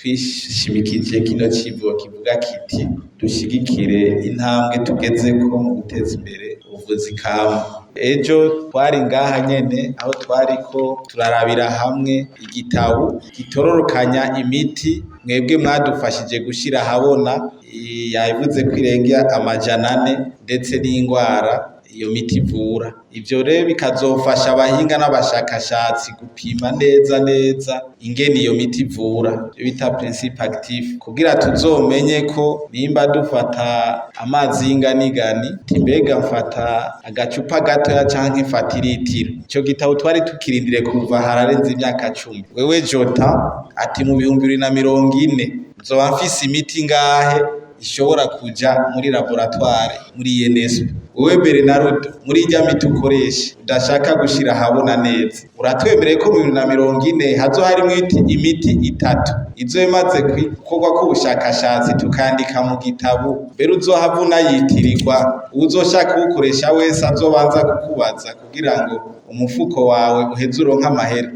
twishimikije kino civugo kivuga kiti dushigikire intambwe tugezeko mu guteza imbere ubuvuzi kama. Ejo twari ngaha nyene aho twariko turarabira hamwe igitabo gitororokanya imiti mwebwe mwadufashije gushira ahabona, yavuze ko irengera 400 ndetse n'ingwara iyo miti ivura. Ivyo rero bikazofasha abahinga n'abashakashatsi gupima neza ingene iyo miti ivura, ivyo bita principe actif, kugira tuzomenye ko nimba dufata amazi y'inganigani mbega mfata agacupa gatoya canke mfata iritiro. Ico gitabo twari tukirindire kuva hararenze imyaka 10. Wewe Jota ati mu 2040 nzoba mfise imiti ngahe ishobora kuja muri laboratoire muri INSP. Wewe Bernardo muri irya miti ukoresha udashaka gushira ahabona neza, uratwemereye ko mu 2040 hazo harimwo imiti 3 izo imaze gukorwa ko ubushakashatsi tukandika mu gitabo, mbere uzohavuna yitirirwa uzoshaka kuwukoresha wese azobanza kukubaza kugira ngo umufuko wawe uheze uronka amahera.